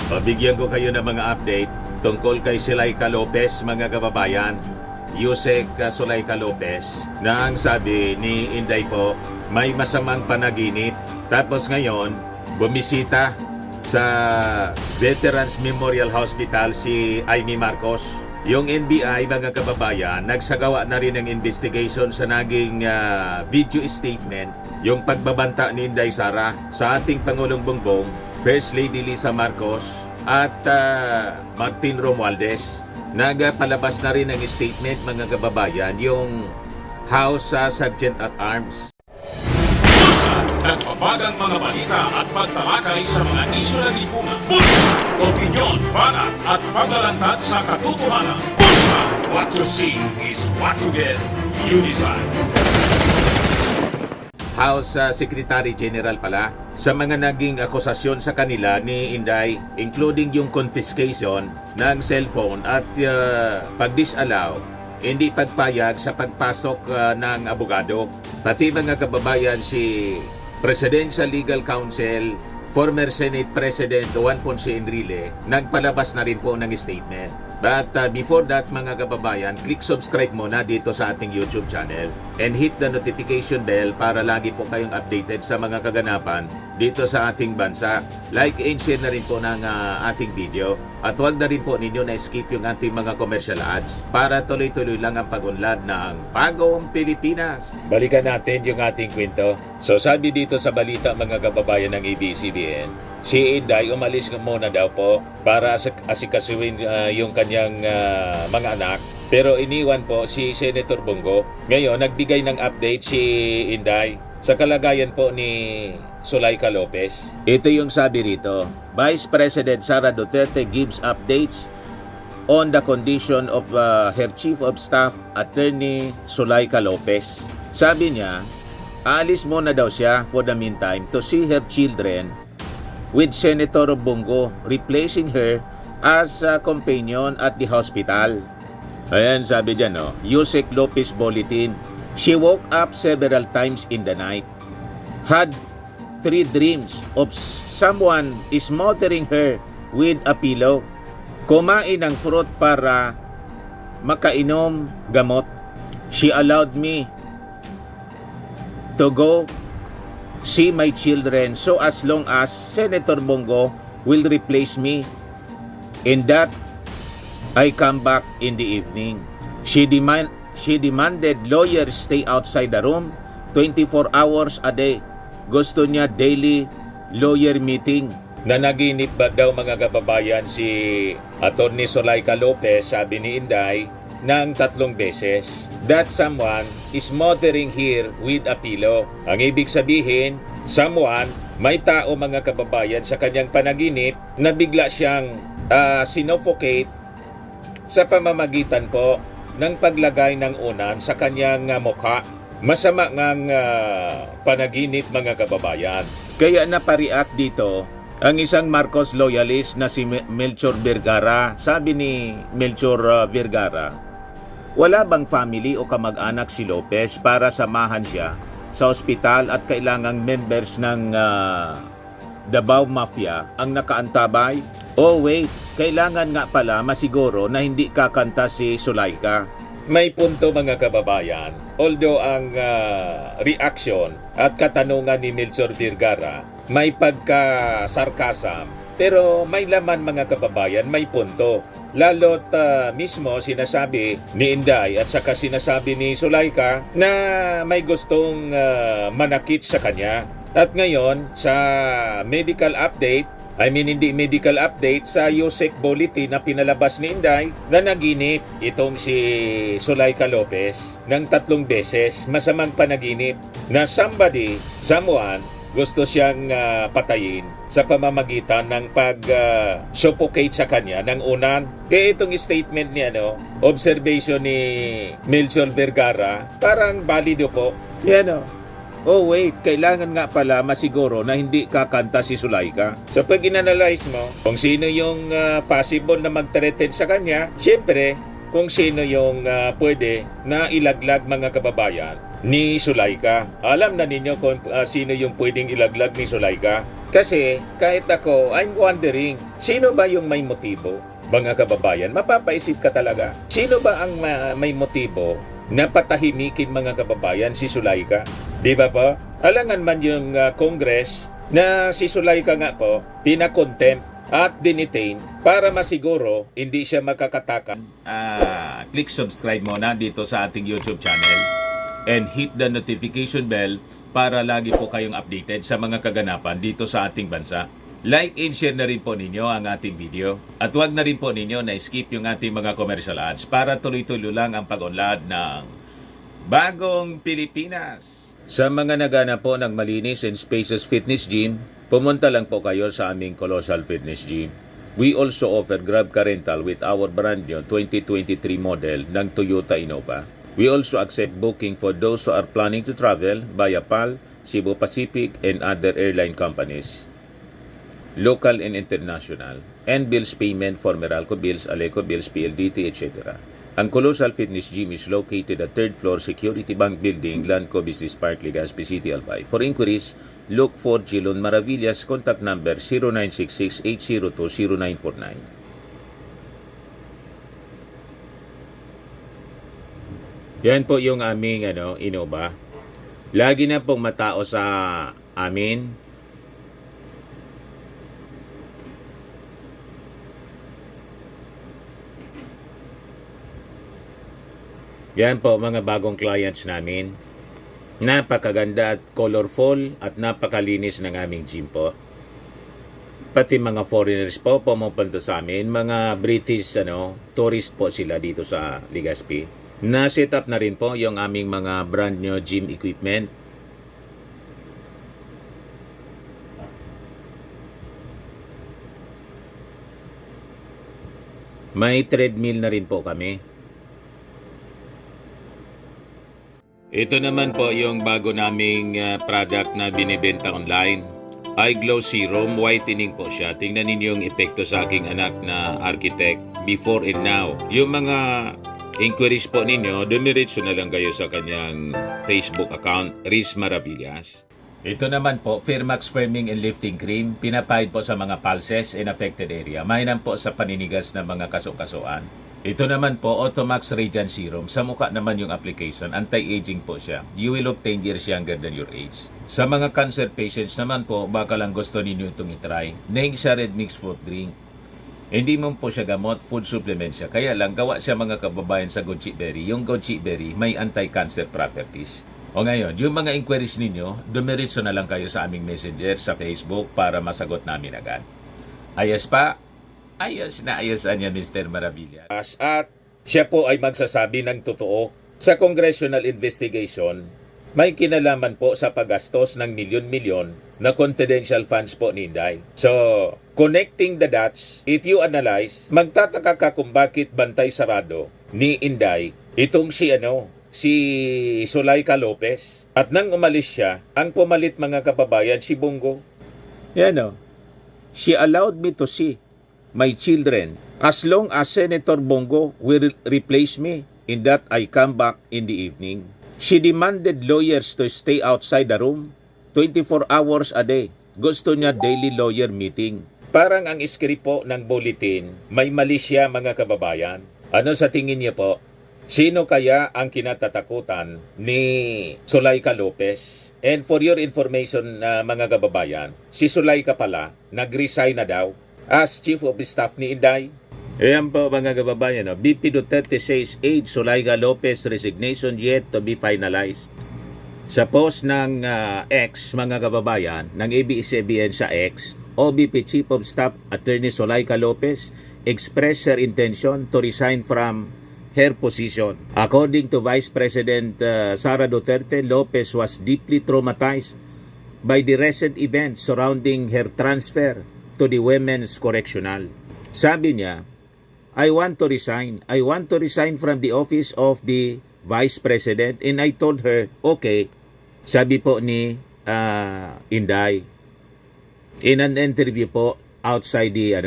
Pabigyan ko kayo ng mga update tungkol kay Zuleika Lopez, mga kababayan. Yusek Zuleika Lopez, na ang sabi ni Inday po, may masamang panaginip. Tapos ngayon, bumisita sa Veterans Memorial Hospital si Amy Marcos. Yung NBI, mga kababayan, nagsagawa na rin ng investigation sa naging video statement, yung pagbabanta ni Inday Sara sa ating Pangulong Bongbong, First Lady Lisa Marcos at Martin Romualdez. Nagpalabas na rin ng statement, mga kababayan, yung House Sergeant at Arms. Nagpapagang mga balita at pagtalakay sa mga isyu ng lipunan. Pulsa, opinyon, banat at paglalantad sa katotohanan. Pulsa, what you see is what you get. You decide. House Secretary General pala sa mga naging akusasyon sa kanila ni Inday, including yung confiscation ng cellphone at pag-disallow, hindi pagpayag sa pagpasok ng abogado. Pati mga kababayan, si Presidential Legal Counsel, former Senate President Juan Ponce Enrile, nagpalabas na rin po ng statement. But before that, mga kababayan, click subscribe muna dito sa ating YouTube channel and hit the notification bell para lagi po kayong updated sa mga kaganapan dito sa ating bansa. Like and share na rin po ng ating video at huwag na rin po ninyo na skip yung ating mga commercial ads para tuloy-tuloy lang ang pagunlad ng Bagong Pilipinas. Balikan natin yung ating kwento. So sabi dito sa balita, mga kababayan ng ABS-CBN, si Inday umalis muna daw po para asikasuhin yung kanyang mga anak. Pero iniwan po si Senator Bongo. Ngayon, nagbigay ng update si Inday sa kalagayan po ni Zuleika Lopez. Ito yung sabi rito. Vice President Sara Duterte gives updates on the condition of her Chief of Staff, Attorney Zuleika Lopez. Sabi niya, aalis muna daw siya for the meantime to see her children with Senator Bongo replacing her as a companion at the hospital. Ayan, sabi dyan, no? Yusek Lopez Bulletin. She woke up several times in the night, had 3 dreams of someone smothering her with a pillow, kumain ng fruit para makainom gamot. She allowed me to go see my children so as long as Senator Bongo will replace me, in that I come back in the evening. She demanded lawyers stay outside the room 24 hours a day. Gusto niya daily lawyer meeting. Nanaginip ba daw, mga kababayan, si Attorney Zuleika Lopez, sabi ni Inday, ng 3 beses. That someone is mothering here with a pillow. Ang ibig sabihin, someone, may tao, mga kababayan, sa kanyang panaginip na bigla siyang sinuffocate sa pamamagitan po ng paglagay ng unan sa kanyang mukha. Masama ngang panaginip, mga kababayan. Kaya napariak dito ang isang Marcos loyalist na si Melchor Vergara. Sabi ni Melchor Vergara, wala bang family o kamag-anak si Lopez para samahan siya sa ospital at kailangang members ng Davao Mafia ang nakaantabay? Oh wait, kailangan nga pala masiguro na hindi kakanta si Zuleika. May punto, mga kababayan. Although ang reaction at katanungan ni Melchor Vergara may pagka-sarkasam, pero may laman, mga kababayan, may punto. Lalo't mismo sinasabi ni Inday at saka sinasabi ni Zuleika na may gustong manakit sa kanya. At ngayon, sa medical update, hindi medical update, sa Yusek Bulletin na pinalabas ni Inday, na naginip itong si Zuleika Lopez ng 3 beses, masamang panaginip na someone gusto siyang patayin sa pamamagitan ng pag-suffocate sa kanya ng unan. Kaya itong statement niya, observation ni Melchor Vergara, parang valido po. Yan, oh wait, kailangan nga pala masiguro na hindi kakanta si Zuleika. So pag inanalyze mo kung sino yung possible na mag-threaten sa kanya, syempre kung sino yung pwede na ilaglag mga kababayan ni Sulaika. Alam na ninyo kung sino yung pwedeng ilaglag ni Sulaika. Kasi kahit ako, I'm wondering, sino ba yung may motibo? Mga kababayan, mapapaisip ka talaga. Sino ba ang may motibo na patahimikin mga kababayan si Sulaika? Di ba po? Alangan man yung Congress na si Sulaika nga po, pinakontempt at dinitain para masiguro hindi siya makakataka. Click subscribe muna dito sa ating YouTube channel and hit the notification bell para lagi po kayong updated sa mga kaganapan dito sa ating bansa. Like and share na rin po ninyo ang ating video at huwag na rin po ninyo na skip yung ating mga commercial ads para tuloy-tuloy lang ang pag-unlad ng Bagong Pilipinas. Sa mga nagana po ng malinis and spacious fitness gym, pumunta lang po kayo sa aming Colossal Fitness Gym. We also offer Grab Car Rental with our brand new 2023 model ng Toyota Innova. We also accept booking for those who are planning to travel via PAL, Cebu Pacific, and other airline companies, local and international, and bills payment for Meralco Bills, Aleco Bills, PLDT, etc. Ang Colossal Fitness Gym is located at 3rd floor Security Bank Building, Lanco Business Park, Legazpi City, Albay. For inquiries, look for Gilon Maravillas, contact number 0966-802-0949. Yan po yung aming Innova. Lagi na pong matao sa amin. Yan po mga bagong clients namin. Napakaganda at colorful at napakalinis ng aming gym po. Pati mga foreigners po pumupunta sa amin, mga British tourist po sila dito sa Legazpi. Na-set up na rin po yung aming mga brand new gym equipment. May treadmill na rin po kami. Ito naman po yung bago naming product na binibenta online. Eye Glow Serum, whitening po siya. Tingnan ninyo yung epekto sa aking anak na architect before and now. Yung mga inquiries po ninyo, dumiretso na lang kayo sa kanyang Facebook account, Riz Maravillas. Ito naman po, Firmax Firming and Lifting Cream. Pinapahid po sa mga pulses in affected area. Mainam po sa paninigas ng mga kasukasuan. Ito naman po, Automax Radiant Serum. Sa mukha naman yung application, anti-aging po siya. You will look 10 years younger than your age. Sa mga cancer patients naman po, baka lang gusto ninyo itong itry. Neng siya red mixed fruit drink. Hindi mo po siya gamot, food supplement siya. Kaya lang, gawa siya mga kababayan sa goji berry. Yung goji berry, may anti-cancer properties. O ngayon, yung mga inquiries ninyo, dumiretso na lang kayo sa aming messenger sa Facebook para masagot namin agad. Ayos pa? Ayos na ayos niya, Mr. Maravillas. At siya po ay magsasabi ng totoo. Sa congressional investigation, may kinalaman po sa paggastos ng milyon-milyon na confidential funds po ni Inday. So, connecting the dots, if you analyze, magtataka ka kung bakit bantay sarado ni Inday itong si Sulaika Lopez. At nang umalis siya, ang pumalit mga kababayan si Bongo. Yan she allowed me to see my children as long as Senator Bongo will replace me in that I come back in the evening. She demanded lawyers to stay outside the room 24 hours a day. Gusto niya daily lawyer meeting. Parang ang script po ng bulletin, may mali siya mga kababayan. Ano sa tingin niyo po? Sino kaya ang kinatatakutan ni Sulaika Lopez? And for your information mga kababayan, si Sulaika pala, nag-resign na daw as Chief of Staff ni Inday. Ayan po mga kababayan, BP Duterte says age Sulaika Lopez resignation yet to be finalized. Sa post ng X mga kababayan, ng ABS-CBN sa X, OBP Chief of Staff Attorney Sulaika Lopez expressed her intention to resign from her position. According to Vice President Sara Duterte, Lopez was deeply traumatized by the recent events surrounding her transfer to the Women's Correctional. Sabi niya, I want to resign. I want to resign from the office of the Vice President. And I told her, okay. Sabi po ni Inday. In an interview po outside the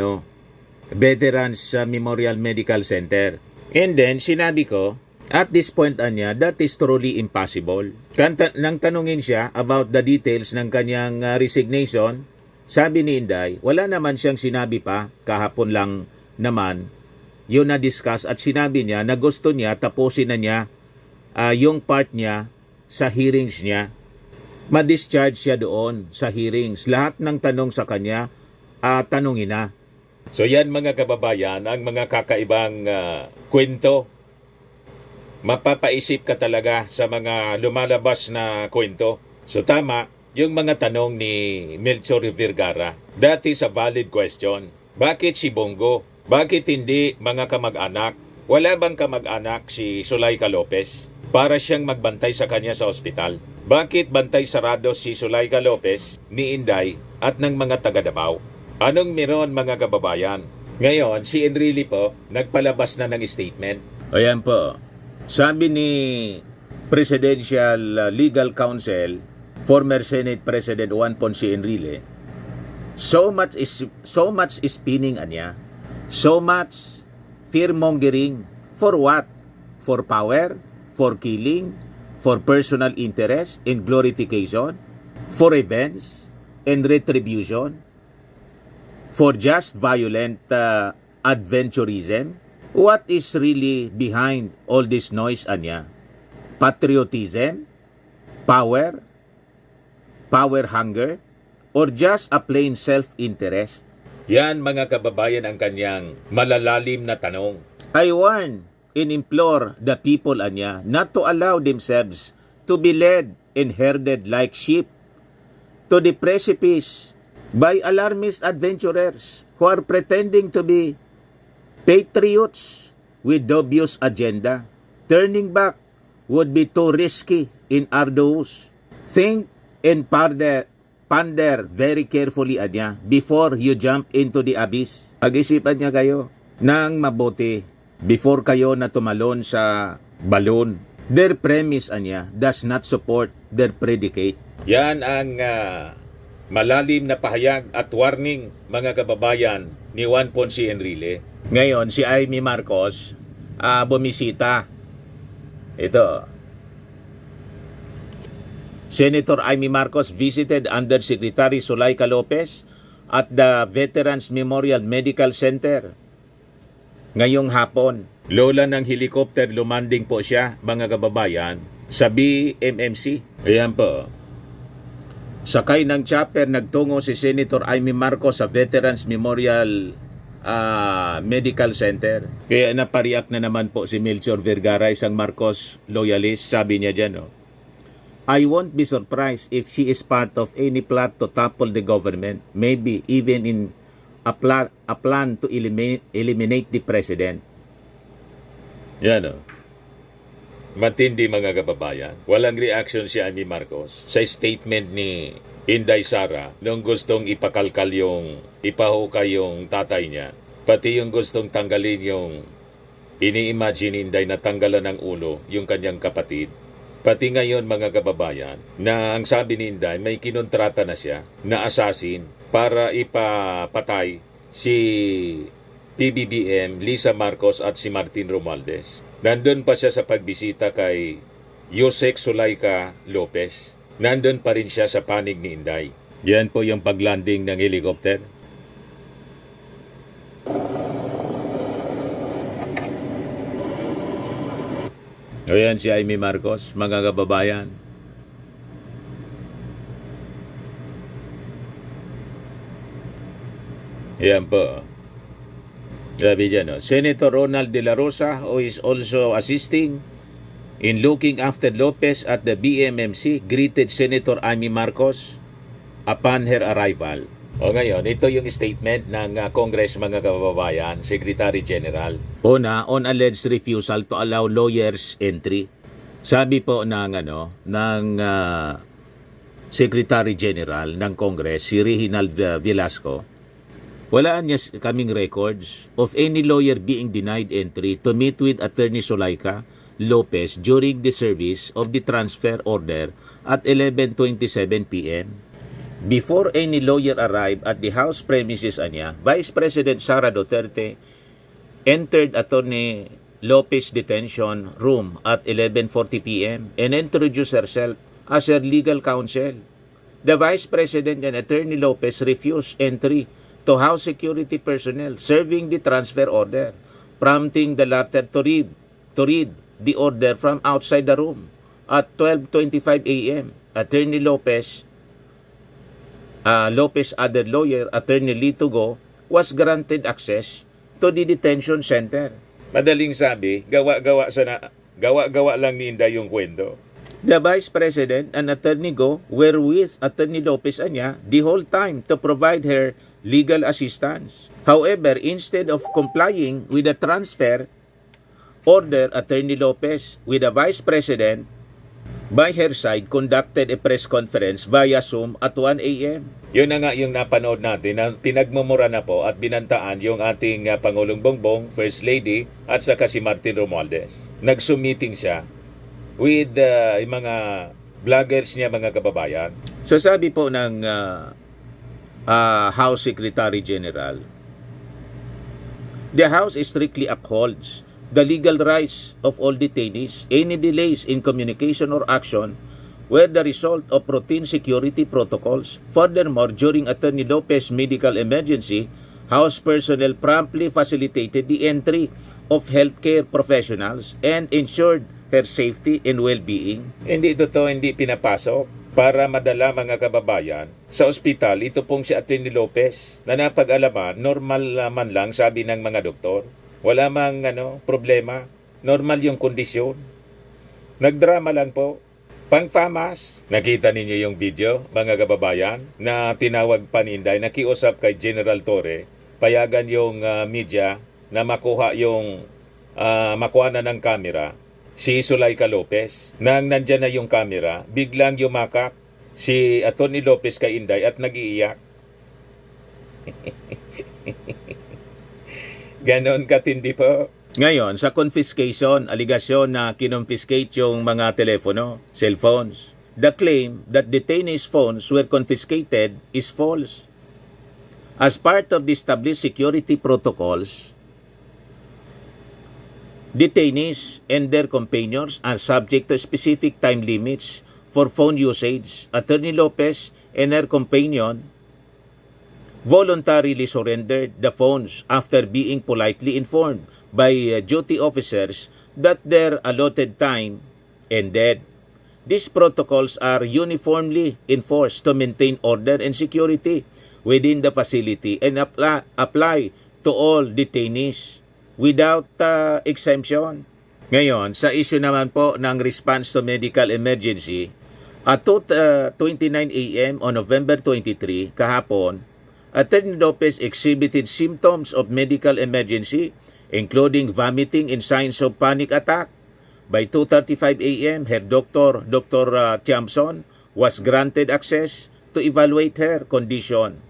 Veterans Memorial Medical Center. And then, sinabi ko, at this point, Anya, that is truly impossible. Nang tanungin siya about the details ng kanyang resignation, sabi ni Inday, wala naman siyang sinabi pa, kahapon lang naman, yun na-discuss at sinabi niya na gusto niya tapusin na niya yung part niya sa hearings niya. Ma-discharge siya doon sa hearings. Lahat ng tanong sa kanya, tanungin na. So yan mga kababayan, ang mga kakaibang kwento. Mapapaisip ka talaga sa mga lumalabas na kwento. So tama, yung mga tanong ni Melchor Vergara, that is a valid question. Bakit si Bongo? Bakit hindi mga kamag-anak? Wala bang kamag-anak si Zuleika Lopez para siyang magbantay sa kanya sa ospital? Bakit bantay sarado si Zuleika Lopez, ni Inday at ng mga taga Davao? Anong meron mga kababayan? Ngayon, si Enrile po, nagpalabas na ng statement. Ayan po. Sabi ni Presidential Legal Counsel, former Senate President Juan Ponce Enrile, so much spinning anya, so much fear-mongering. For what? For power? For killing? For personal interest and glorification? For revenge and retribution? For just violent adventurism? What is really behind all this noise, Anya? Patriotism? Power? Power hunger? Or just a plain self-interest? Yan mga kababayan ang kanyang malalalim na tanong. I warn and implore the people, Anya, not to allow themselves to be led and herded like sheep to the precipice by alarmist adventurers who are pretending to be patriots with dubious agenda. Turning back would be too risky and arduous. Think and ponder very carefully, Anya, before you jump into the abyss. Pag-isipan niya kayo ng mabuti before kayo na tumalon sa balon. Their premise, Anya, does not support their predicate. Yan ang malalim na pahayag at warning, mga kababayan, ni Juan Ponce Enrile. Ngayon, si Amy Marcos bumisita. Ito. Senator Amy Marcos visited Undersecretary Zuleika Lopez at the Veterans Memorial Medical Center ngayong hapon. Lola ng helicopter, lumanding po siya, mga kababayan, sa BMMC. Ayan po. Sakay ng chopper, nagtungo si Senator Amy Marcos sa Veterans Memorial Medical Center. Kaya napariak na naman po si Melchor Vergara, isang Marcos loyalist. Sabi niya dyan, I won't be surprised if she is part of any plot to topple the government, maybe even in a plan to eliminate the president. Yan matindi mga kababayan. Walang reaction si Amy Marcos sa statement ni Inday Sara nung gustong ipakalkal ipahukay yung tatay niya. Pati yung gustong tanggalin yung ini-imagine Inday na tanggalan ng ulo yung kanyang kapatid. Pati ngayon mga kababayan na ang sabi ni Inday may kinontrata na siya na assassin para ipapatay si PBBM, Lisa Marcos at si Martin Romualdez. Nandun pa siya sa pagbisita kay Yusek Zuleika Lopez. Nandun pa rin siya sa panig ni Inday. Yan po yung paglanding ng helicopter. Ayan si Amy Marcos, mga kababayan. Ayan po. Sabi dyan, Senator Ronald De La Rosa, who is also assisting in looking after Lopez at the BMMC, greeted Senator Amy Marcos upon her arrival. O ngayon, ito yung statement ng Congress, mga kababayan, Secretary General. Una, on alleged refusal to allow lawyers entry. Sabi po ng Secretary General ng Congress, si Reginald Velasco, wala niya kaming records of any lawyer being denied entry to meet with Attorney Zuleika Lopez during the service of the transfer order at 11:27 p.m. Before any lawyer arrived at the House premises, Vice President Sara Duterte entered Attorney Lopez detention room at 11:40 p.m. and introduced herself as her legal counsel. The Vice President and Attorney Lopez refused entry to house security personnel serving the transfer order, prompting the latter to read the order from outside the room. At 12:25 a.m., Attorney Lopez other lawyer, Attorney Litugo, was granted access to the detention center. Madaling sabi, gawa-gawa lang ni Inday yung kwento. The Vice President and Attorney Go were with Attorney Lopez Anya the whole time to provide her legal assistance. However, instead of complying with the transfer order, Attorney Lopez, with the Vice President, by her side, conducted a press conference via Zoom at 1 a.m. Yun na nga yung napanood natin na pinagmumura na po at binantaan yung ating Pangulong Bongbong, First Lady, at saka si Martin Romualdez. Nag-Zoom meeting siya with yung mga vloggers niya, mga kababayan. So sabi po ng House Secretary General, the House strictly upholds the legal rights of all detainees. Any delays in communication or action were the result of routine security protocols. Furthermore, during Attorney Lopez's medical emergency, House personnel promptly facilitated the entry of healthcare professionals and ensured her safety and well-being. Hindi hindi pinapasok para madala mga kababayan sa ospital. Ito pong si Attorney Lopez na napag-alaman, normal man lang sabi ng mga doktor. Wala mang problema. Normal yung kondisyon. Nagdrama lang po. Pang-famas. Nakita ninyo yung video, mga kababayan, na tinawag pa ni Inday, nakiusap kay General Torre, payagan yung media na makuha na ng kamera si Zuleika Lopez. Nang nandyan na yung kamera, biglang yumakap si Atty. Lopez kay Inday at nag-iiyak. Ganon katindi po. Ngayon, sa confiscation, aligasyon na kinonfiscate yung mga telepono, cellphones. The claim that detainees' phones were confiscated is false. As part of the established security protocols, detainees and their companions are subject to specific time limits for phone usage. Attorney Lopez and her companion voluntarily surrendered the phones after being politely informed by duty officers that their allotted time ended. These protocols are uniformly enforced to maintain order and security within the facility and apply to all detainees without exemption. Ngayon, sa issue naman po ng response to medical emergency, at 2:29 a.m. on November 23, kahapon, Attorney Lopez exhibited symptoms of medical emergency, including vomiting and signs of panic attack. By 2:35 a.m., her doctor, Dr. Tiamson, was granted access to evaluate her condition.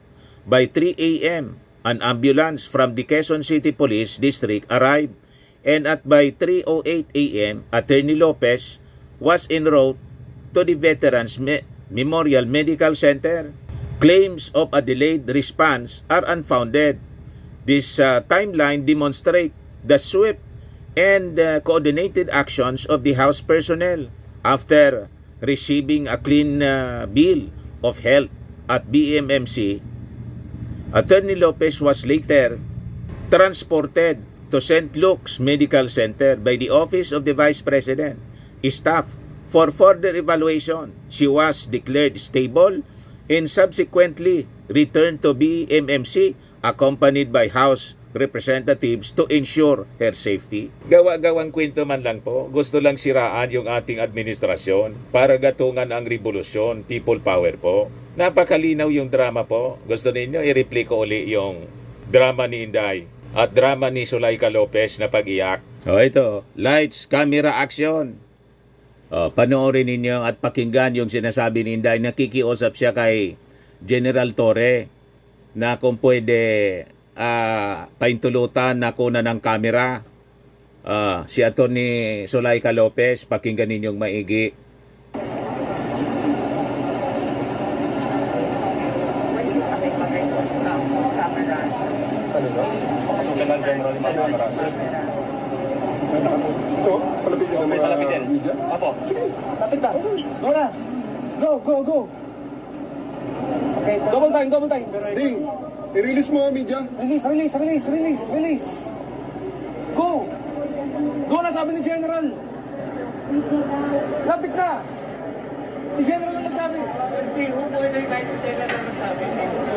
By 3 a.m., an ambulance from the Quezon City Police District arrived, and by 3:08 a.m., Attorney Lopez was enrolled to the Veterans Memorial Medical Center. Claims of a delayed response are unfounded. This timeline demonstrates the swift and coordinated actions of the House personnel after receiving a clean bill of health at BMMC. Attorney Lopez was later transported to St. Luke's Medical Center by the Office of the Vice President staff for further evaluation. She was declared stable and subsequently returned to BMMC accompanied by House representatives to ensure her safety. Gawa-gawang kwento man lang po. Gusto lang siraan yung ating administrasyon para gatungan ang revolusyon, people power po. Napakalinaw yung drama po. Gusto ninyo i-replay ko uli yung drama ni Inday at drama ni Zuleika Lopez na pag-iyak. Ito, lights, camera, action. Panoorin ninyo at pakinggan yung sinasabi ni Inday. Nakikiusap siya kay General Torre na kung pwede paintulutan na kuna ng kamera. Si Atty. Zuleika Lopez, pakinggan ninyong maigi. So, palapitin ang May mga palapitin. media? Apo. Sige, lapit na. Go na. Go. Okay, double time. Ding, i-release mo ang media. Release. Go na, sabi ni General. Lapit na. Si General na nagsabi. Hindi, humuwi na yung kahit si General na nagsabi.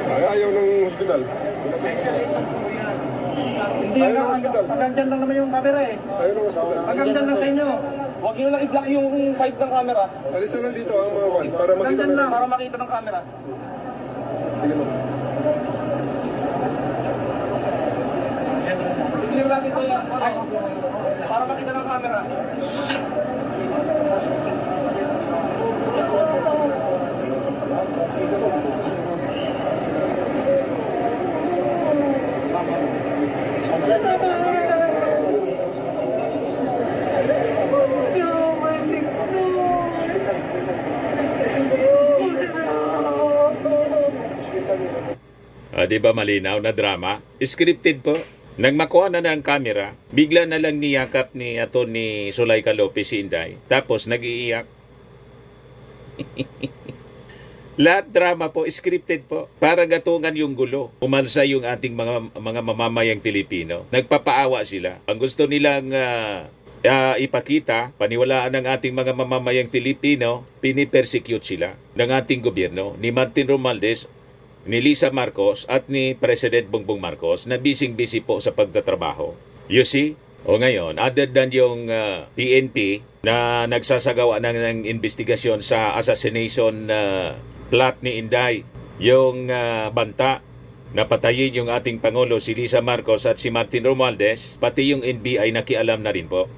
Ay, ayaw ng hospital. Hindi Ayaw ng hospital. hanggang dyan lang naman yung camera eh. Ayaw ng hospital. Hanggang dyan lang sa inyo. Huwag nyo lang i-block yung side ng camera. Alis na lang dito ang mga one para Hanggang makita dyan lang, na. para makita ng camera. Tingnan mo. Tignan natin ito yung para makita ng camera. Di ba malinaw na drama? Scripted po. Nang makuha na ng camera, bigla na lang niyakap ni Atty. Zuleika Lopez si Inday. Tapos nag-iiyak. Lahat drama po, scripted po. Para gatungan yung gulo. Umalsa yung ating mga mamamayang Pilipino. Nagpapaawa sila. Ang gusto nilang ipakita, paniwalaan ng ating mga mamamayang Pilipino, pinipersecute sila ng ating gobyerno, ni Martin Romualdez, ni Lisa Marcos at ni President Bongbong Marcos na busy po sa pagtatrabaho. You see? O ngayon, other than yung PNP na nagsasagawa ng investigasyon sa assassination plot ni Inday, yung banta na patayin yung ating Pangulo si Lisa Marcos at si Martin Romualdez, pati yung NBI nakialam na rin po.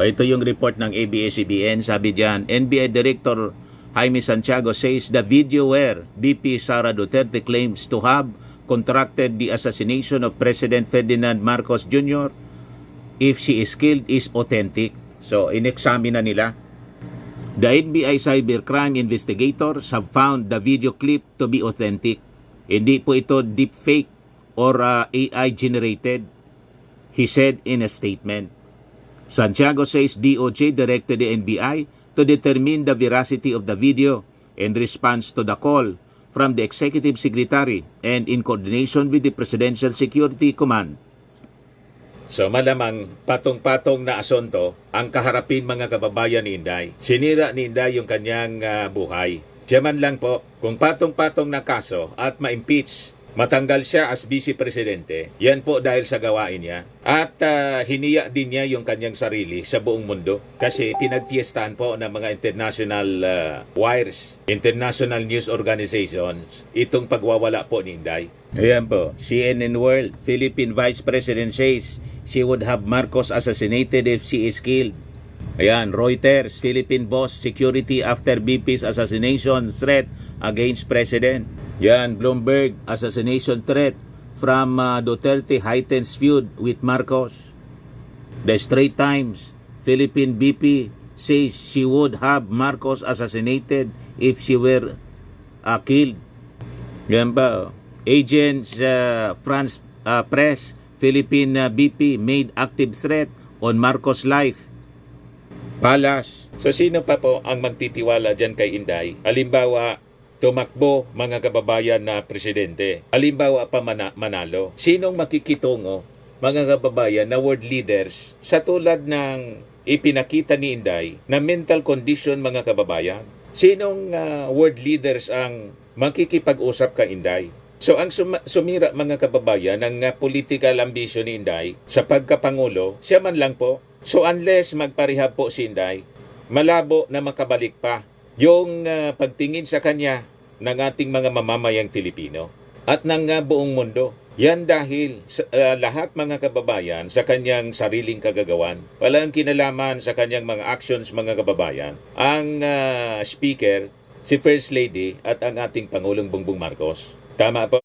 Ito yung report ng ABS-CBN. Sabi diyan, NBI Director Jaime Santiago says the video where VP Sara Duterte claims to have contracted the assassination of President Ferdinand Marcos Jr. if she is killed is authentic. So, inexamine na nila. The NBI cybercrime investigators have found the video clip to be authentic. Hindi po ito deepfake or AI generated, he said in a statement. Santiago says DOJ directed the NBI to determine the veracity of the video in response to the call from the Executive Secretary and in coordination with the Presidential Security Command. So malamang patong-patong na asunto ang kaharapin mga kababayan ni Inday. Sinira ni Inday yung kanyang buhay. Diyaman lang po, kung patong-patong na kaso at ma-impeach, matanggal siya as Vice Presidente, yan po dahil sa gawain niya. At hiniya din niya yung kanyang sarili sa buong mundo kasi pinagfiestahan po ng mga international wires, international news organizations, itong pagwawala po ni Inday. Ayan po, CNN World, Philippine Vice President says she would have Marcos assassinated if she is killed. Ayan, Reuters, Philippine boss security after VP's assassination threat against President. Yan, Bloomberg, assassination threat from Duterte heightens feud with Marcos. The Straits Times, Philippine BP says she would have Marcos assassinated if she were killed. Yan ba? Agents France Press, Philippine BP made active threat on Marcos' life. Palas. So sino pa po ang magtitiwala dyan kay Inday? Halimbawa, tumakbo mga kababayan na presidente. Halimbawa pa manalo. Sinong makikitungo mga kababayan na world leaders sa tulad ng ipinakita ni Inday na mental condition mga kababayan? Sinong world leaders ang makikipag-usap kay Inday? So ang sumira mga kababayan ng political ambition ni Inday sa pagkapangulo, siya man lang po. So unless magparehab po si Inday, malabo na makabalik pa yung pagtingin sa kanya ng ating mga mamamayang Filipino at ng buong mundo. Yan dahil lahat mga kababayan sa kanyang sariling kagagawan, walang kinalaman sa kanyang mga actions mga kababayan. Ang speaker, si First Lady at ang ating Pangulong Bongbong Marcos. Tama po.